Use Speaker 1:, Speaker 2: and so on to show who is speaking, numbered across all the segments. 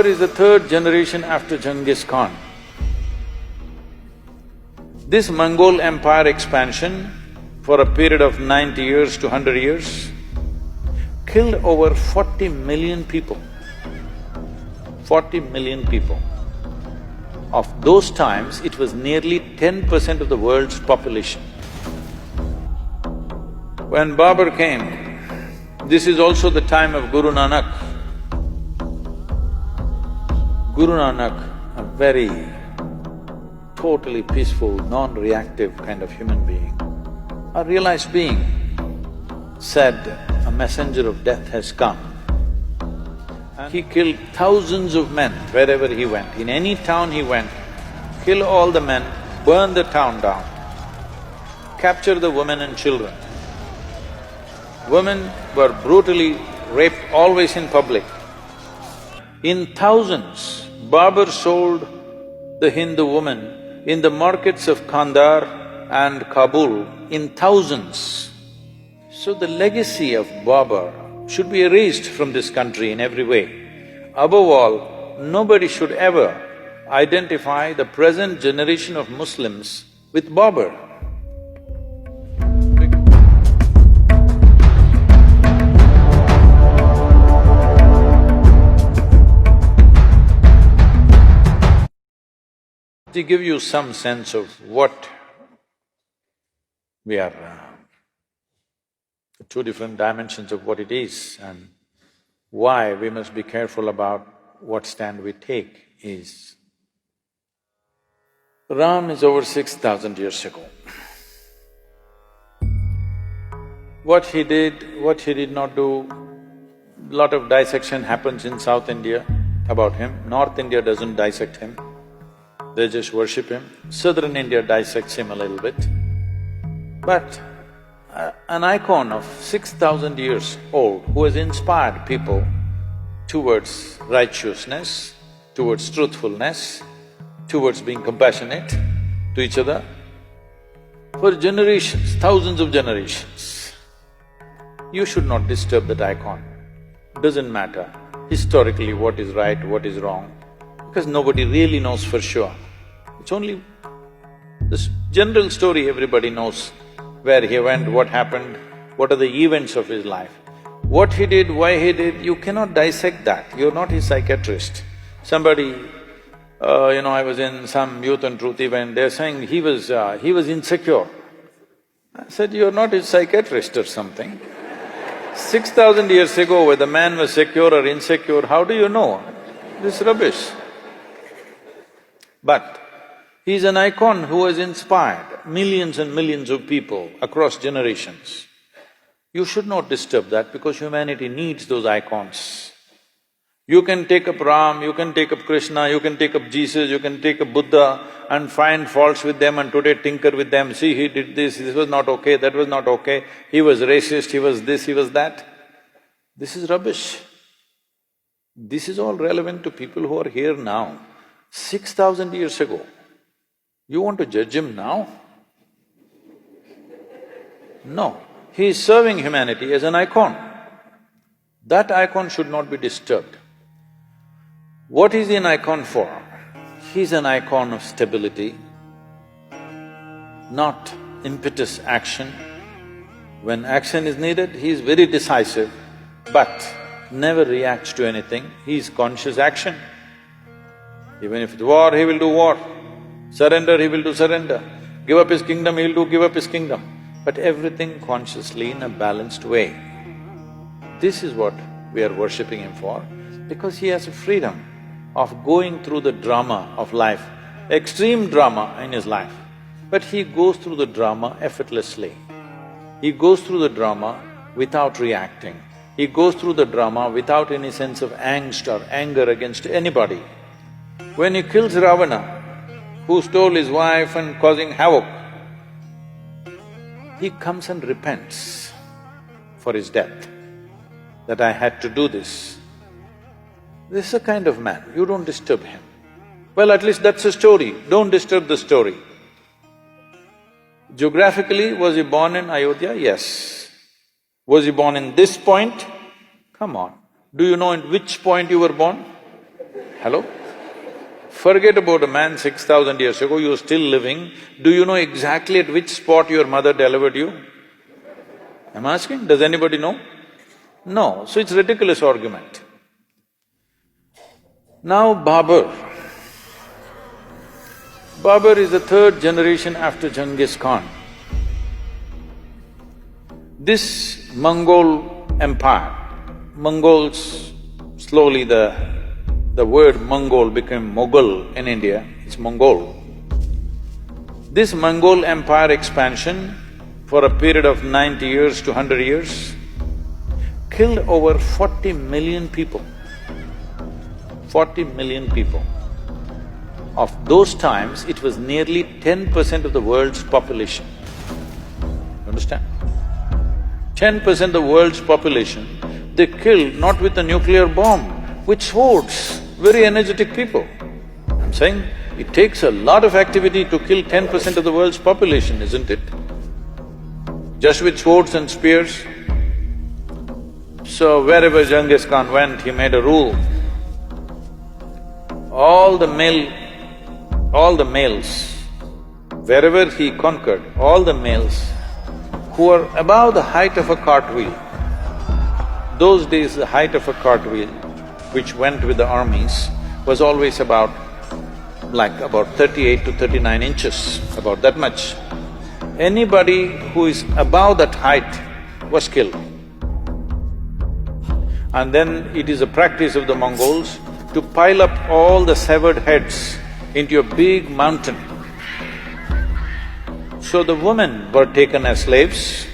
Speaker 1: Babar is the third generation after Genghis Khan. This Mongol empire expansion for a period of 90 years to 100 years killed over 40 million people. 40 million people. Of those times, it was nearly 10% of the world's population. When Babar came, this is also the time of Guru Nanak. Guru Nanak, a very totally peaceful, non-reactive kind of human being, a realized being, said, "A messenger of death has come." He killed thousands of men wherever he went. In any town he went, kill all the men, burn the town down, capture the women and children. Women were brutally raped always in public. In thousands, Babar sold the Hindu woman in the markets of Kandahar and Kabul in thousands. So the legacy of Babar should be erased from this country in every way. Above all, nobody should ever identify the present generation of Muslims with Babar. To give you some sense of what we are, two different dimensions of what it is and why we must be careful about what stand we take is, Ram is over 6,000 years ago. What he did not do, lot of dissection happens in South India about him. North India doesn't dissect him, they just worship him. Southern India dissects him a little bit. But an icon of 6,000 years old who has inspired people towards righteousness, towards truthfulness, towards being compassionate to each other, for generations, thousands of generations. You should not disturb that icon. Doesn't matter historically what is right, what is wrong, because nobody really knows for sure. It's only this general story everybody knows, where he went, what happened, what are the events of his life. What he did, why he did, you cannot dissect that, you're not his psychiatrist. Somebody, I was in some Youth and Truth event, they're saying he was insecure. I said, you're not his psychiatrist or something. 6,000 years ago, whether the man was secure or insecure, how do you know? This is rubbish. But he's an icon who has inspired millions and millions of people across generations. You should not disturb that because humanity needs those icons. You can take up Ram, you can take up Krishna, you can take up Jesus, you can take up Buddha and find faults with them and today tinker with them. See, he did this was not okay, that was not okay, he was racist, he was this, he was that. This is rubbish. This is all relevant to people who are here now. 6,000 years ago, you want to judge him now? No, he is serving humanity as an icon. That icon should not be disturbed. What is he an icon for? He's an icon of stability, not impetus action. When action is needed, he is very decisive, but never reacts to anything, he is conscious action. Even if it's war, he will do war. Surrender, he will do surrender. Give up his kingdom, he will do give up his kingdom. But everything consciously in a balanced way. This is what we are worshipping him for, because he has a freedom of going through the drama of life, extreme drama in his life. But he goes through the drama effortlessly. He goes through the drama without reacting. He goes through the drama without any sense of angst or anger against anybody. When he kills Ravana, who stole his wife and causing havoc, he comes and repents for his death, that I had to do this. This is a kind of man, you don't disturb him. Well, at least that's a story, don't disturb the story. Geographically, was he born in Ayodhya? Yes. Was he born in this point? Come on, do you know in which point you were born? Hello? Forget about a man 6,000 years ago, you're still living. Do you know exactly at which spot your mother delivered you? I'm asking, does anybody know? No, so it's a ridiculous argument. Now Babar. Babar is the third generation after Genghis Khan. This Mongol empire, Mongols, slowly the word Mongol became Mughal in India, it's Mongol. This Mongol empire expansion for a period of 90 years to 100 years killed over 40 million people. 40 million people. Of those times, it was nearly 10% of the world's population. You understand? 10% of the world's population, they killed not with a nuclear bomb, with swords, very energetic people. I'm saying it takes a lot of activity to kill 10% of the world's population, isn't it? Just with swords and spears. So wherever Genghis Khan went, he made a rule. All the males, wherever he conquered, all the males who were above the height of a cartwheel. Those days the height of a cartwheel, which went with the armies, was always about 38 to 39 inches, about that much. Anybody who is above that height was killed. And then it is a practice of the Mongols to pile up all the severed heads into a big mountain. So the women were taken as slaves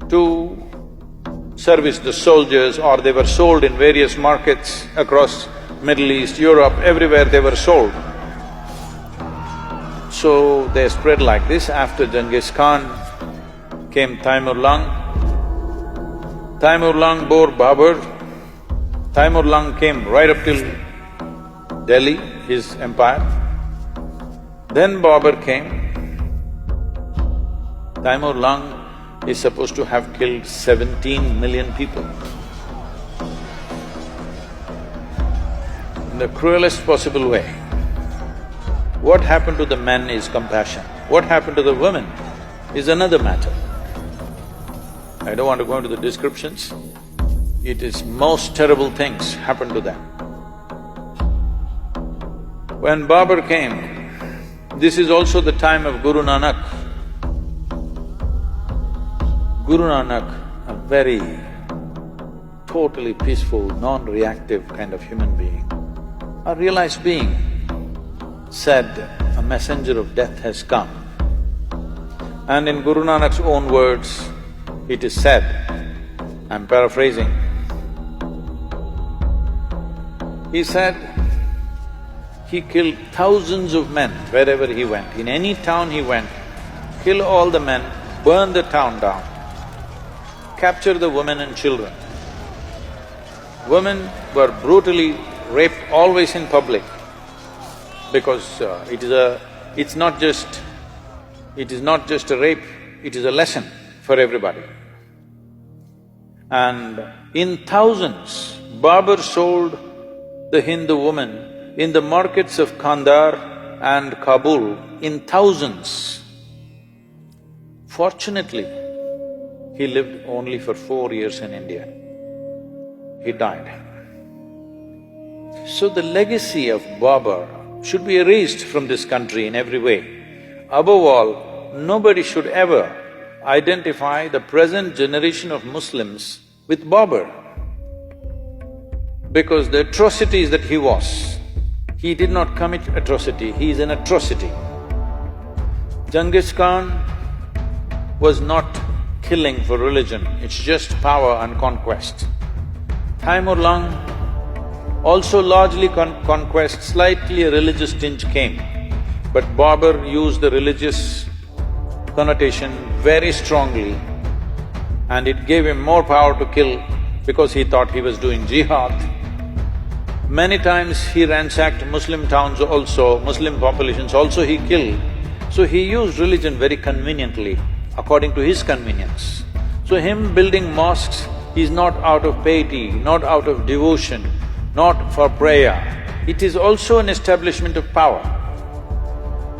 Speaker 1: to service the soldiers, or they were sold in various markets across Middle East, Europe, everywhere they were sold. So they spread like this. After Genghis Khan came Taimur-Lang. Taimur-Lang bore Babar. Taimur-Lang came right up till Delhi, his empire. Then Babar came. Taimur-Lang is supposed to have killed 17 million people. In the cruelest possible way. What happened to the men is compassion. What happened to the women is another matter. I don't want to go into the descriptions. It is most terrible things happened to them. When Babar came, this is also the time of Guru Nanak. Guru Nanak, a very totally peaceful, non-reactive kind of human being, a realized being, said, "A messenger of death has come." And in Guru Nanak's own words, it is said, I'm paraphrasing, he said, he killed thousands of men wherever he went. In any town he went, kill all the men, burn the town down, capture the women and children. Women were brutally raped always in public because it is not just a rape, it is a lesson for everybody. And in thousands, Babar sold the Hindu woman in the markets of Kandahar and Kabul in thousands. Fortunately, he lived only for 4 years in India. He died. So the legacy of Babar should be erased from this country in every way. Above all, nobody should ever identify the present generation of Muslims with Babar. Because the atrocities that he did not commit atrocity, he is an atrocity. Genghis Khan was not killing for religion, it's just power and conquest. Taimur-Lang also largely conquest, slightly a religious tinge came. But Babar used the religious connotation very strongly and it gave him more power to kill because he thought he was doing jihad. Many times he ransacked Muslim towns also, Muslim populations also he killed. So he used religion very conveniently, according to his convenience. So him building mosques is not out of piety, not out of devotion, not for prayer. It is also an establishment of power.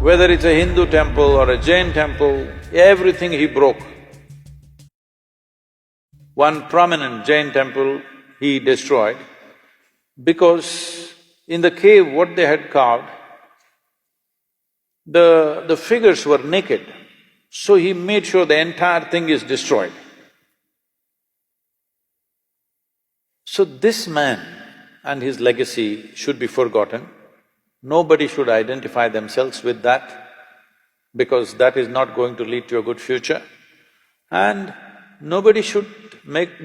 Speaker 1: Whether it's a Hindu temple or a Jain temple, everything he broke. One prominent Jain temple he destroyed because in the cave what they had carved, the figures were naked, so he made sure the entire thing is destroyed. So this man and his legacy should be forgotten. Nobody should identify themselves with that because that is not going to lead to a good future. And nobody should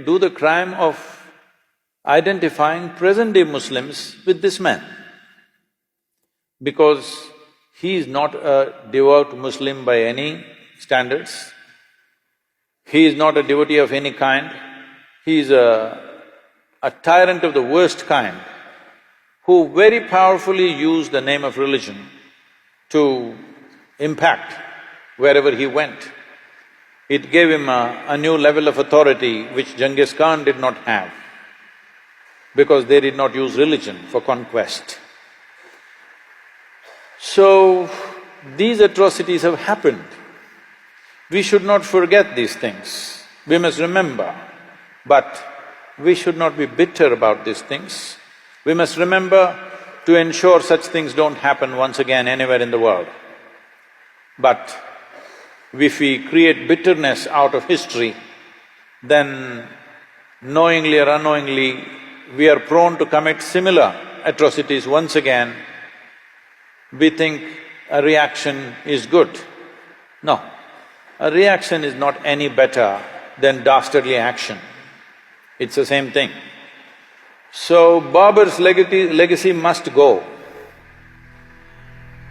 Speaker 1: do the crime of identifying present-day Muslims with this man because he is not a devout Muslim by any standards. He is not a devotee of any kind. He is a tyrant of the worst kind who very powerfully used the name of religion to impact wherever he went. It gave him a new level of authority which Genghis Khan did not have because they did not use religion for conquest. So, these atrocities have happened. We should not forget these things. We must remember, but we should not be bitter about these things. We must remember to ensure such things don't happen once again anywhere in the world. But if we create bitterness out of history, then knowingly or unknowingly, we are prone to commit similar atrocities once again. We think a reaction is good. No, a reaction is not any better than dastardly action. It's the same thing. So, Babar's legacy must go.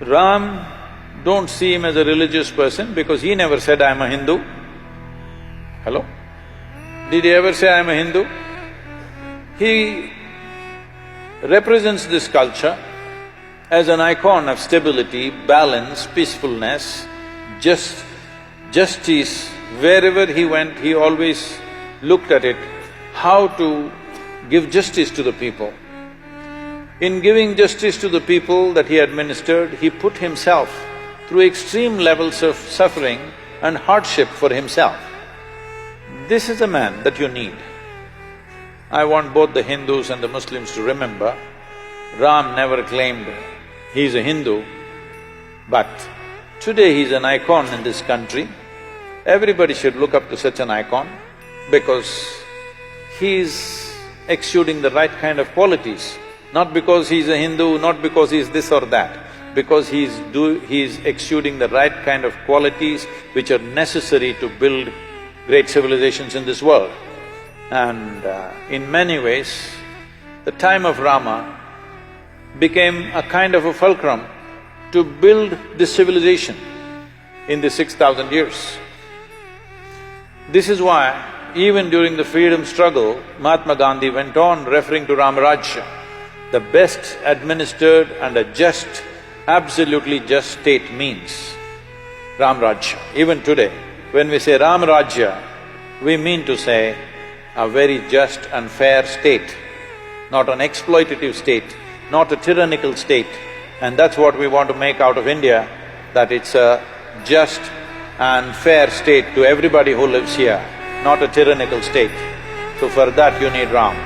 Speaker 1: Ram, don't see him as a religious person because he never said, "I'm a Hindu." Hello? Did he ever say, "I'm a Hindu"? He represents this culture as an icon of stability, balance, peacefulness, justice. Wherever he went, he always looked at it, how to give justice to the people. In giving justice to the people that he administered, he put himself through extreme levels of suffering and hardship for himself. This is a man that you need. I want both the Hindus and the Muslims to remember, Ram never claimed he's a Hindu, but today he's an icon in this country. Everybody should look up to such an icon because he's exuding the right kind of qualities, not because he's a Hindu, not because he's this or that, because he's exuding the right kind of qualities which are necessary to build great civilizations in this world. And in many ways, the time of Rama became a kind of a fulcrum to build this civilization in the 6,000 years. This is why even during the freedom struggle, Mahatma Gandhi went on referring to Ram Rajya, the best administered and a just, absolutely just state means Ram Rajya. Even today, when we say Ram Rajya, we mean to say a very just and fair state, not an exploitative state, not a tyrannical state. And that's what we want to make out of India, that it's a just and fair state to everybody who lives here, not a tyrannical state. So for that you need Ram.